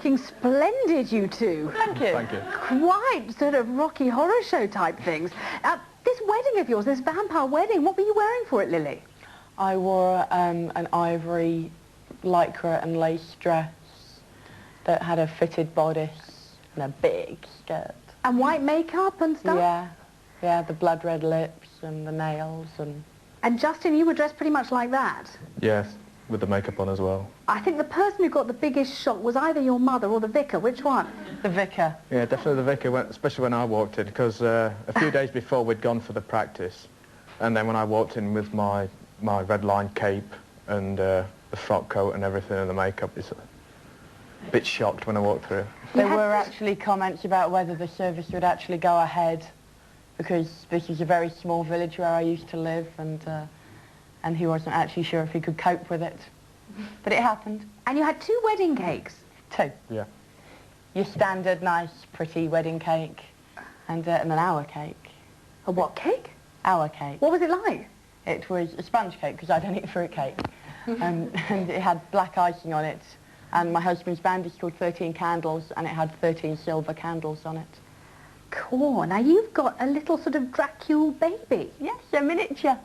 looking splendid, you two. Thank you. Thank you. Quite sort of Rocky Horror Show type things. This wedding of yours, this vampire wedding, what were you wearing for it, Lily? I wore an ivory lycra and lace dress that had a fitted bodice and a big skirt. And white makeup and stuff? Yeah, the blood red lips and the nails and... And Justin, you were dressed pretty much like that? Yes, with the makeup on as well. I think the person who got the biggest shock was either your mother or the vicar. Which one? The vicar. Yeah, definitely the vicar, especially when I walked in, because a few days before we'd gone for the practice, and then when I walked in with my red line cape and the frock coat and everything and the makeup, it's a bit shocked when I walked through. There were actually comments about whether the service would actually go ahead, because this is a very small village where I used to live, and he wasn't actually sure if he could cope with it. But it happened. And you had 2 wedding cakes? 2. Yeah. Your standard, nice, pretty wedding cake, and an hour cake. A what cake? Hour cake. What was it like? It was a sponge cake, because I don't eat fruit cake. And it had black icing on it. And my husband's band is called 13 Candles, and it had 13 silver candles on it. Cool. Now you've got a little sort of Dracula baby. Yes, a miniature.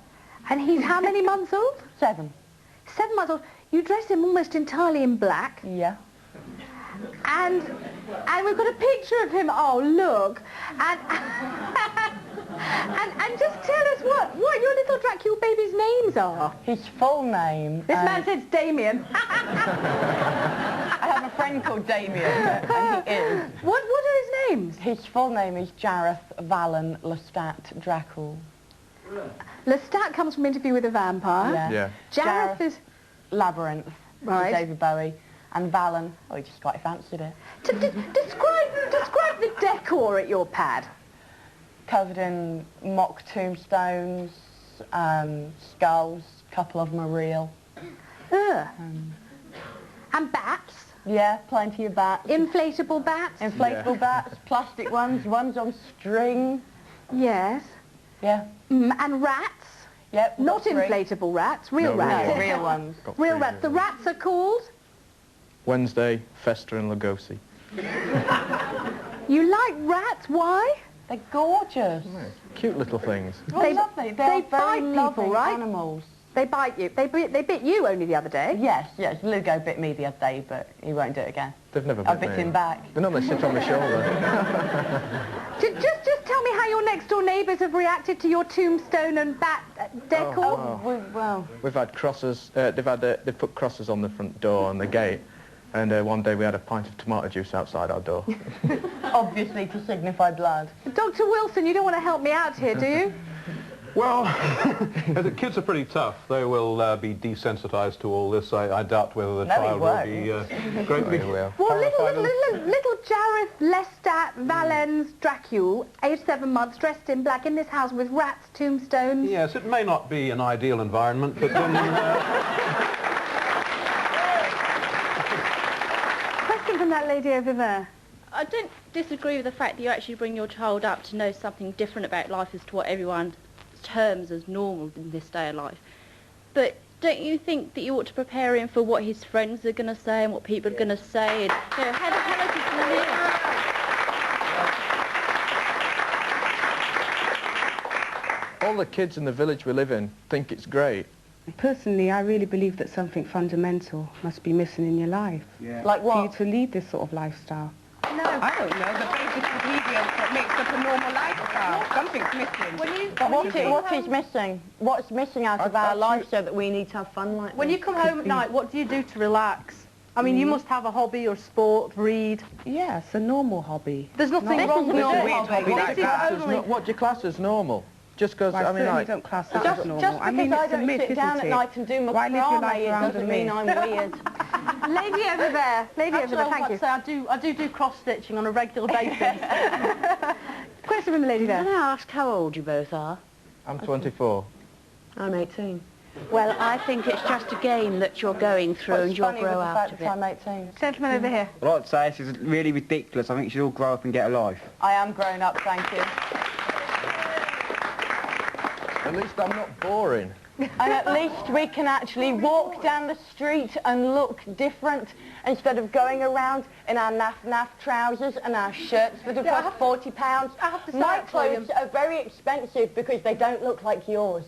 And he's how many months old? 7. 7 months old. You dress him almost entirely in black. Yeah. And we've got a picture of him. Oh, look. And and just tell us what your little Dracula baby's names are. His full name... This man says Damien. I have a friend called Damien, and he is. What are his names? His full name is Gareth Valen Lestat Dracul. Lestat comes from Interview with a Vampire. Yeah. Gareth is... Labyrinth, right. David Bowie, and Valen, oh, he just quite fancied it. Describe the decor at your pad. Covered in mock tombstones, skulls, a couple of them are real. And bats? Yeah, plenty of bats. Inflatable bats? Inflatable bats, plastic ones on string. Yes. Yeah. And rats? Yep. Not inflatable rats, real rats. No, real ones. Real rats. The rats are called? Wednesday, Fester and Lugosi. You like rats? Why? They're gorgeous. Yeah, cute little things. Oh, lovely. They're they very bite loving people, right? animals. They bite you. They bit you only the other day. Yes. Lugo bit me the other day, but he won't do it again. They've never I bit bit me. him back. They normally sit on my shoulder. Just tell me how your next door neighbours have reacted to your tombstone and bat decor. Well, We've had crosses. They've put crosses on the front door and the gate, and one day we had a pint of tomato juice outside our door. obviously to signify blood. Dr. Wilson, you don't want to help me out here, do you? Well, the kids are pretty tough. They will be desensitised to all this. I doubt whether the child will be greatly Well, little Gareth Lestat Valens Dracul, aged 7 months, dressed in black, in this house with rats, tombstones. Yes, it may not be an ideal environment, but then... Question from that lady over there. I don't disagree with the fact that you actually bring your child up to know something different about life as to what everyone terms as normal in this day of life. But don't you think that you ought to prepare him for what his friends are going to say and what people are going to say? And, you know, how is he going to live? all the kids in the village we live in think it's great. Personally, I really believe that something fundamental must be missing in your life. Yeah. Like what? For you to lead this sort of lifestyle. No. I don't know, the basic ingredients that makes up a normal lifestyle. Something's missing. What is missing? What's missing out of our life so that we need to have fun like When this? you come home at night, what do you do to relax? I mean, you must have a hobby or sport, read. Yes, a normal hobby. There's nothing This wrong is with not it. a weird hobby like This is that. only... What do you class as normal? Just because, Well, I mean, like... don't class that Just as normal. because I mean, I it's a don't myth, sit down isn't at it? night and do Why live your macrame, life it around doesn't a mean myth? I'm weird. Lady over there. Lady over there, thank you. I do cross-stitching on a regular basis. Question from the lady there. Can I ask how old you both are? I'm 24. I'm 18. Well, I think it's just a game that you're going through and you'll grow out of it. I'm 18. Gentleman over here. Well, I'd say this is really ridiculous. I think you should all grow up and get a life. I am grown up, thank you. At least I'm not boring. And at least we can actually walk down the street and look different instead of going around in our naff trousers and our shirts that have cost £40. I have to say My clothes are very expensive because they don't look like yours.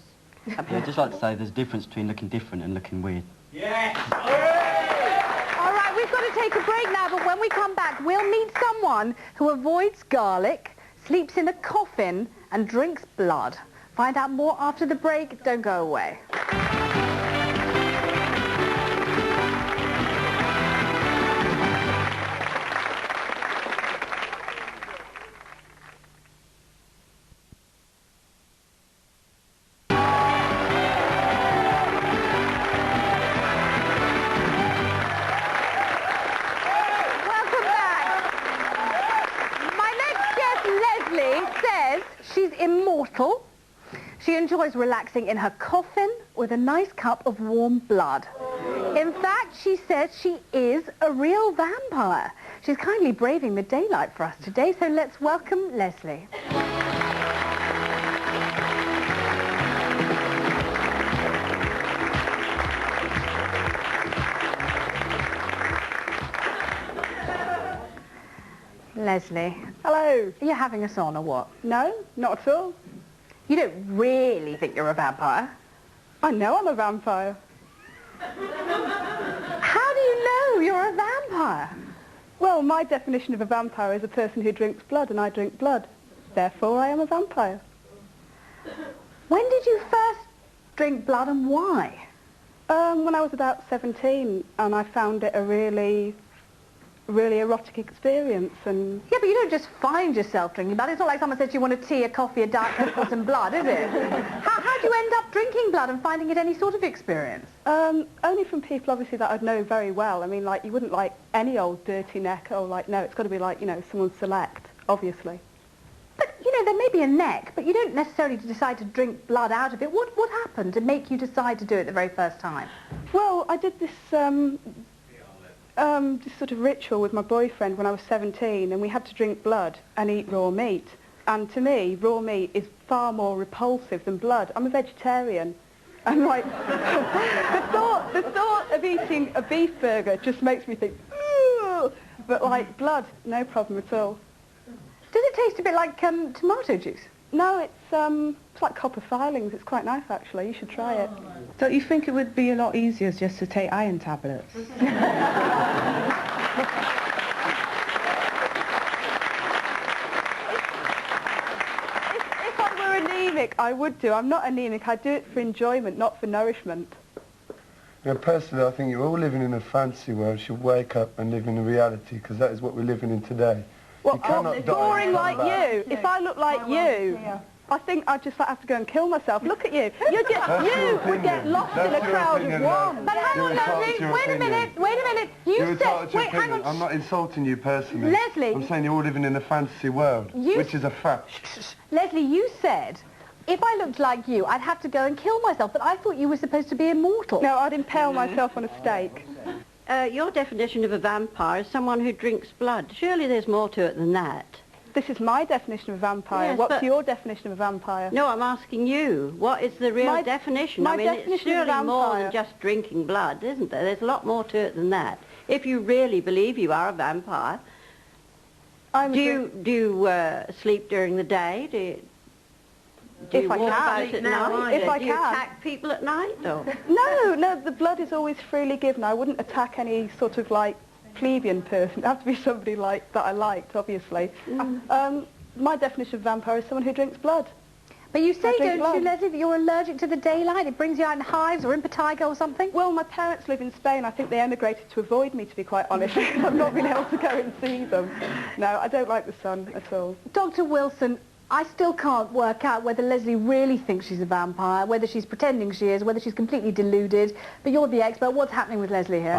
Yeah, I'd just like to say there's a difference between looking different and looking weird. Yes! All right, we've got to take a break now, but when we come back, we'll meet someone who avoids garlic, sleeps in a coffin, and drinks blood. Find out more after the break. Don't go away. She's immortal. She enjoys relaxing in her coffin with a nice cup of warm blood. In fact, she says she is a real vampire. She's kindly braving the daylight for us today, so let's welcome Leslie. Leslie. Hello. Are you having us on or what? No, not at all. You don't really think you're a vampire? I know I'm a vampire. How do you know you're a vampire? Well, my definition of a vampire is a person who drinks blood, and I drink blood. Therefore, I am a vampire. When did you first drink blood and why? When I was about 17, and I found it a really erotic experience. And yeah, but you don't just find yourself drinking blood. It's not like someone says you want a tea, a coffee, a Diet Coke or some blood, is it? How do you end up drinking blood and finding it any sort of experience? Only from people, obviously, that I'd know very well. I mean, like, you wouldn't like any old dirty neck, or like, no, it's got to be like, you know, someone select, obviously. But, you know, there may be a neck, but you don't necessarily decide to drink blood out of it. What happened to make you decide to do it the very first time? Well, I did this sort of ritual with my boyfriend when I was 17, and we had to drink blood and eat raw meat. And to me, raw meat is far more repulsive than blood. I'm a vegetarian. And like, the thought of eating a beef burger just makes me think, ooh! But like blood, no problem at all. Does it taste a bit like tomato juice? No, it's like copper filings. It's quite nice, actually. You should try it. Don't you think it would be a lot easier just to take iron tablets? If I were anemic, I would do. I'm not anemic. I do it for enjoyment, not for nourishment. You know, personally, I think you're all living in a fantasy world. You should wake up and live in a reality, because that is what we're living in today. Well, boring like you. If I look like you, I think I'd just have to go and kill myself. Look at you. You would get lost in a crowd of one. But hang on, Leslie. Wait a minute. You said... Wait, hang on. I'm not insulting you personally. Leslie. I'm saying you're all living in a fantasy world, which is a fact. Leslie, you said... If I looked like you, I'd have to go and kill myself, but I thought you were supposed to be immortal. No, I'd impale myself on a stake. Your definition of a vampire is someone who drinks blood. Surely there's more to it than that. This is my definition of a vampire. Yes, What's your definition of a vampire? No, I'm asking you. What is the real definition? I mean, it's surely more than just drinking blood, isn't there? There's a lot more to it than that. If you really believe you are a vampire, do you sleep during the day? Do you walk about at night? If I do you can. attack people at night, though? No, the blood is always freely given. I wouldn't attack any sort of, like, plebeian person. It'd have to be somebody like that I liked, obviously. My definition of vampire is someone who drinks blood. But you say, don't you, Leslie, that you're allergic to the daylight? It brings you out in hives or impetigo or something? Well, my parents live in Spain. I think they emigrated to avoid me, to be quite honest. I've not been able to go and see them. No, I don't like the sun at all. Dr. Wilson, I still can't work out whether Leslie really thinks she's a vampire, whether she's pretending she is, whether she's completely deluded. But you're the expert. What's happening with Leslie here?